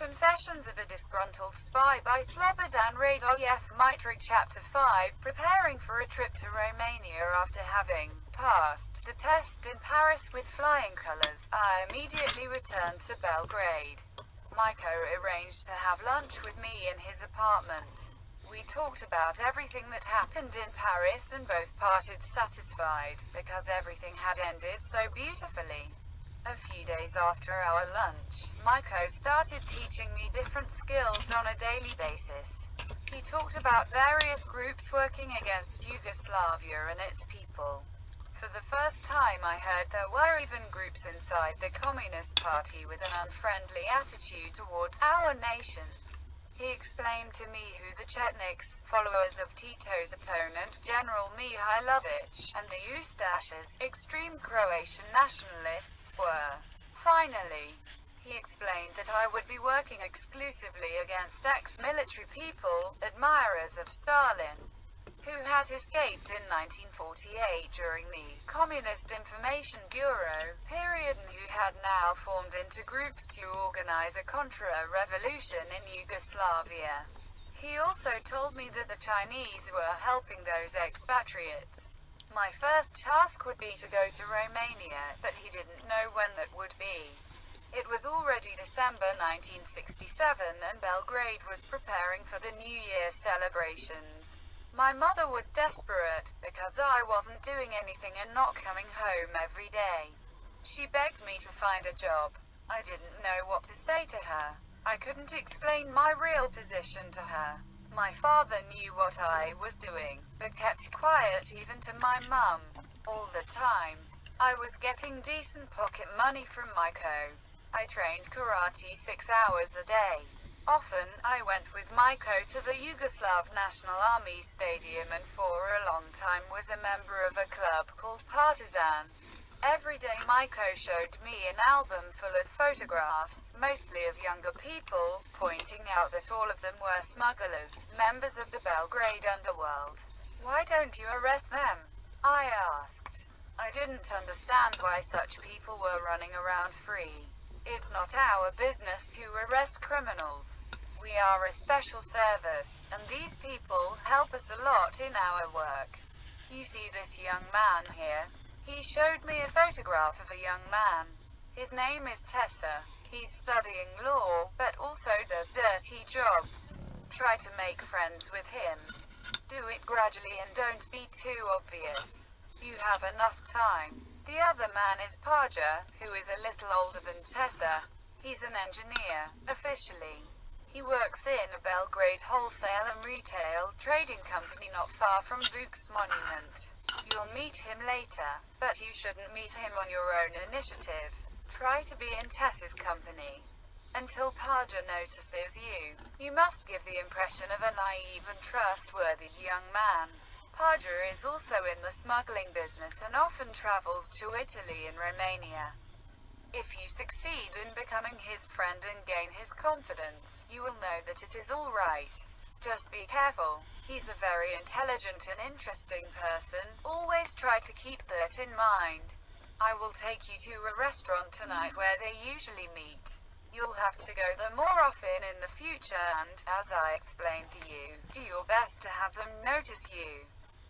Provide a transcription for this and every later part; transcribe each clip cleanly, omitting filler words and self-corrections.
Confessions of a Disgruntled Spy by Slobodan Radojev. Mitric Chapter 5. Preparing for a trip to Romania after having passed the test in Paris with flying colors, I immediately returned to Belgrade. Miko arranged to have lunch with me in his apartment. We talked about everything that happened in Paris and both parted satisfied, because everything had ended so beautifully. A few days after our lunch, Miko started teaching me different skills on a daily basis. He talked about various groups working against Yugoslavia and its people. For the first time I heard there were even groups inside the Communist Party with an unfriendly attitude towards our nation. He explained to me who the Chetniks, followers of Tito's opponent, General Mihailovic, and the Ustashas, extreme Croatian nationalists, were. Finally, he explained that I would be working exclusively against ex-military people, admirers of Stalin, who had escaped in 1948 during the Communist Information Bureau period and who had now formed into groups to organize a contra-revolution in Yugoslavia. He also told me that the Chinese were helping those expatriates. My first task would be to go to Romania, but he didn't know when that would be. It was already December 1967 and Belgrade was preparing for the New Year celebrations. My mother was desperate, because I wasn't doing anything and not coming home every day. She begged me to find a job. I didn't know what to say to her. I couldn't explain my real position to her. My father knew what I was doing, but kept quiet even to my mum. All the time, I was getting decent pocket money from Miko. I trained karate 6 hours a day. Often, I went with Miko to the Yugoslav National Army Stadium and for a long time was a member of a club called Partizan. Every day Miko showed me an album full of photographs, mostly of younger people, pointing out that all of them were smugglers, members of the Belgrade underworld. Why don't you arrest them? I asked. I didn't understand why such people were running around free. It's not our business to arrest criminals. We are a special service, and these people help us a lot in our work. You see this young man here? He showed me a photograph of a young man. His name is Tessa. He's studying law, but also does dirty jobs. Try to make friends with him. Do it gradually and don't be too obvious. You have enough time. The other man is Paja, who is a little older than Tessa. He's an engineer, officially. He works in a Belgrade wholesale and retail trading company not far from Vuk's monument. You'll meet him later, but you shouldn't meet him on your own initiative. Try to be in Tessa's company. Until Paja notices you, you must give the impression of a naive and trustworthy young man. Paja is also in the smuggling business and often travels to Italy and Romania. If you succeed in becoming his friend and gain his confidence, you will know that it is all right. Just be careful. He's a very intelligent and interesting person. Always try to keep that in mind. I will take you to a restaurant tonight where they usually meet. You'll have to go there more often in the future and, as I explained to you, do your best to have them notice you,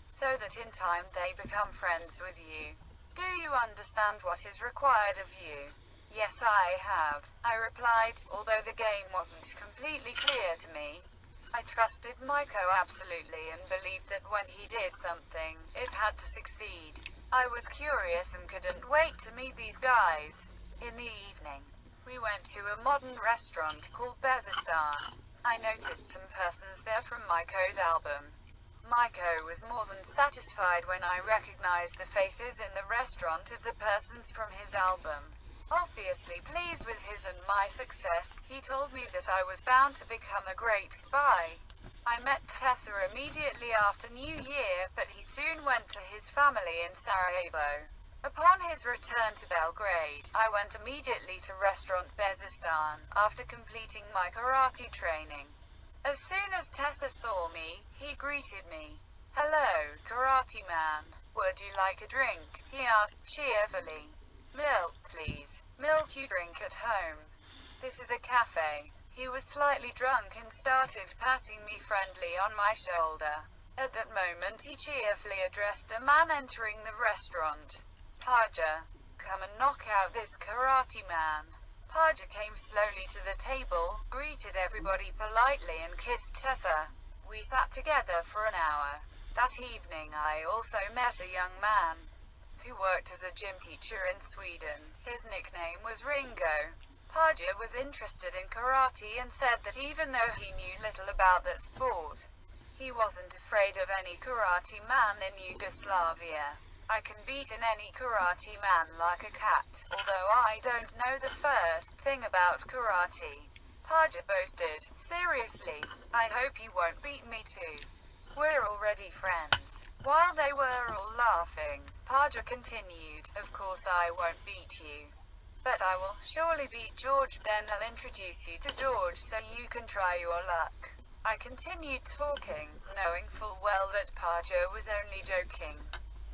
so that in time they become friends with you. Do you understand what is required of you? Yes, I have, I replied, although the game wasn't completely clear to me. I trusted Miko absolutely and believed that when he did something, it had to succeed. I was curious and couldn't wait to meet these guys. In the evening, we went to a modern restaurant called Bezistan. I noticed some persons there from Miko's album. Miko was more than satisfied when I recognized the faces in the restaurant of the persons from his album. Obviously pleased with his and my success, he told me that I was bound to become a great spy. I met Tessa immediately after New Year, but he soon went to his family in Sarajevo. Upon his return to Belgrade, I went immediately to restaurant Bezistan, after completing my karate training. As soon as Tessa saw me, he greeted me. "Hello, karate man. Would you like a drink?" he asked cheerfully. "Milk, please. Milk you drink at home. This is a cafe. He was slightly drunk and started patting me friendly on my shoulder. At that moment he cheerfully addressed a man entering the restaurant. "Paja, come and knock out this karate man." Paja came slowly to the table, greeted everybody politely and kissed Tessa. We sat together for an hour. That evening I also met a young man who worked as a gym teacher in Sweden. His nickname was Ringo. Paja was interested in karate and said that even though he knew little about that sport, he wasn't afraid of any karate man in Yugoslavia. "I can beat any karate man like a cat, although I don't know the first thing about karate," Paja boasted. "Seriously, I hope you won't beat me too. We're already friends." While they were all laughing, Paja continued, "Of course I won't beat you. But I will surely beat George, then I'll introduce you to George so you can try your luck." I continued talking, knowing full well that Paja was only joking.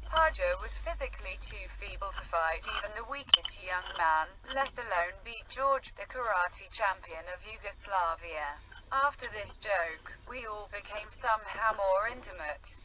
Paja was physically too feeble to fight even the weakest young man, let alone beat George, the karate champion of Yugoslavia. After this joke, we all became somehow more intimate.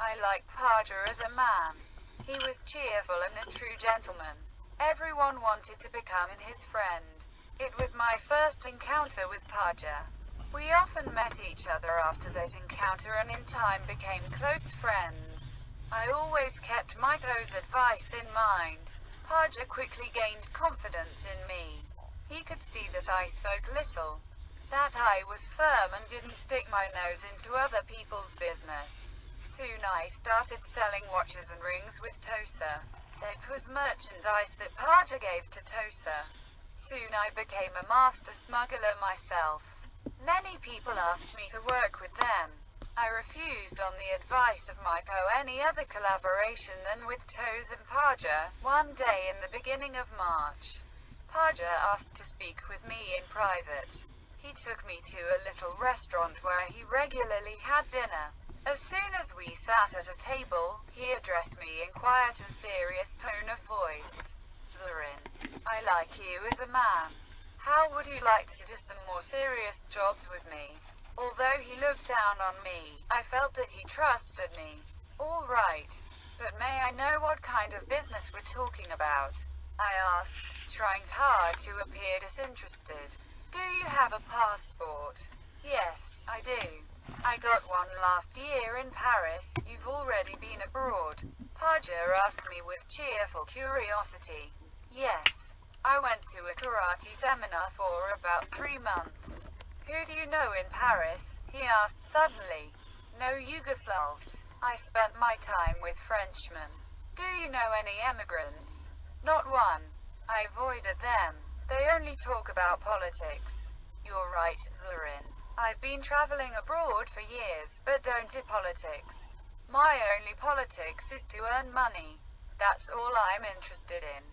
I liked Paja as a man. He was cheerful and a true gentleman. Everyone wanted to become his friend. It was my first encounter with Paja. We often met each other after that encounter and in time became close friends. I always kept Maiko's advice in mind. Paja quickly gained confidence in me. He could see that I spoke little, that I was firm and didn't stick my nose into other people's business. Soon I started selling watches and rings with Tosa. That was merchandise that Paja gave to Tosa. Soon I became a master smuggler myself. Many people asked me to work with them. I refused on the advice of Maiko any other collaboration than with Toes and Paja. One day in the beginning of March, Paja asked to speak with me in private. He took me to a little restaurant where he regularly had dinner. As soon as we sat at a table, he addressed me in quiet and serious tone of voice. "Zorin, I like you as a man. How would you like to do some more serious jobs with me?" Although he looked down on me, I felt that he trusted me. "All right. But may I know what kind of business we're talking about?" I asked, trying hard to appear disinterested. "Do you have a passport?" "Yes, I do. I got one last year in Paris." "You've already been abroad?" Paja asked me with cheerful curiosity. "Yes. I went to a karate seminar for about 3 months." "Who do you know in Paris?" he asked suddenly. "No Yugoslavs. I spent my time with Frenchmen." "Do you know any emigrants?" "Not one. I avoided them. They only talk about politics." "You're right, Zorin. I've been traveling abroad for years, but don't do politics. My only politics is to earn money. That's all I'm interested in.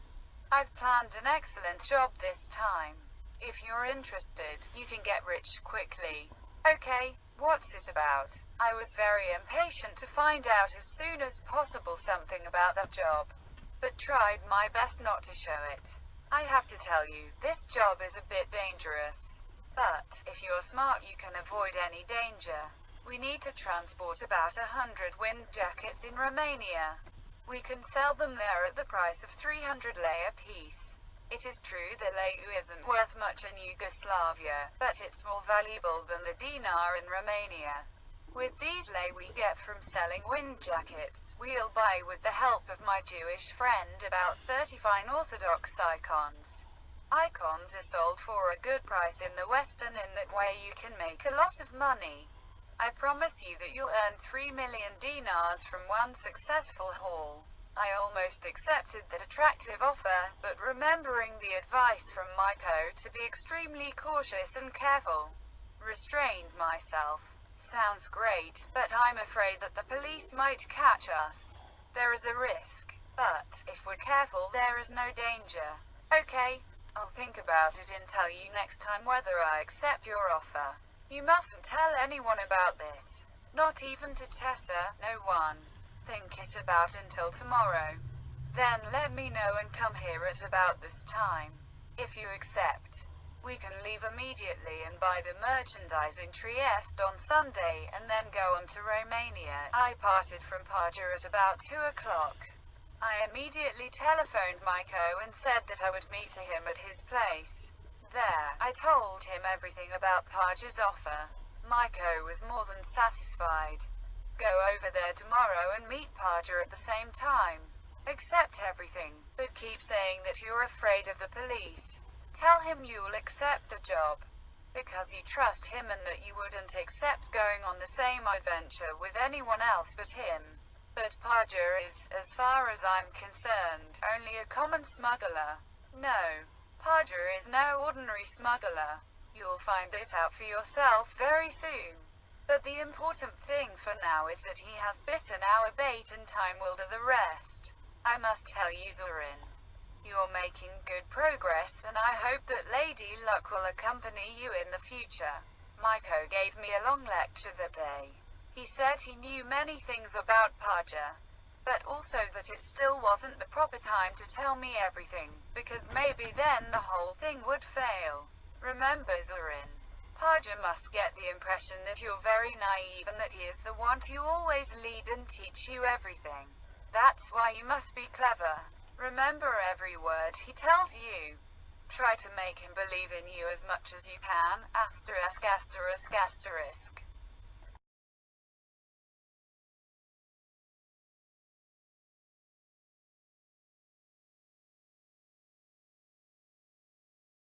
I've planned an excellent job this time. If you're interested, you can get rich quickly." "Okay, what's it about?" I was very impatient to find out as soon as possible something about that job, but tried my best not to show it. "I have to tell you, this job is a bit dangerous. But, if you're smart you can avoid any danger. We need to transport about 100 wind jackets in Romania. We can sell them there at the price of 300 lei a piece. It is true the lei isn't worth much in Yugoslavia, but it's more valuable than the dinar in Romania. With these lei we get from selling wind jackets, we'll buy with the help of my Jewish friend about 30 fine Orthodox icons. Icons are sold for a good price in the West, and in that way you can make a lot of money. I promise you that you'll earn 3 million dinars from one successful haul." I almost accepted that attractive offer, but remembering the advice from Maiko to be extremely cautious and careful, restrained myself. "Sounds great, but I'm afraid that the police might catch us. There is a risk. But, if we're careful, there is no danger." "Okay. I'll think about it and tell you next time whether I accept your offer. You mustn't tell anyone about this. Not even to Tessa, no one. Think it about until tomorrow. Then let me know and come here at about this time. If you accept." We can leave immediately and buy the merchandise in Trieste on Sunday, and then go on to Romania. I parted from Paja at about 2 o'clock. I immediately telephoned Maiko and said that I would meet him at his place. There, I told him everything about Paja's offer. Maiko was more than satisfied. Go over there tomorrow and meet Paja at the same time. Accept everything, but keep saying that you're afraid of the police. Tell him you'll accept the job because you trust him and that you wouldn't accept going on the same adventure with anyone else but him. But Paja is, as far as I'm concerned, only a common smuggler. No, Paja is no ordinary smuggler. You'll find it out for yourself very soon. But the important thing for now is that he has bitten our bait and time will do the rest. I must tell you, Zorin, you're making good progress, and I hope that Lady Luck will accompany you in the future. Maiko gave me a long lecture that day. He said he knew many things about Paja, but also that it still wasn't the proper time to tell me everything, because maybe then the whole thing would fail. Remember, Zorin, Paja must get the impression that you're very naive and that he is the one to always lead and teach you everything. That's why you must be clever. Remember every word he tells you. Try to make him believe in you as much as you can. ******.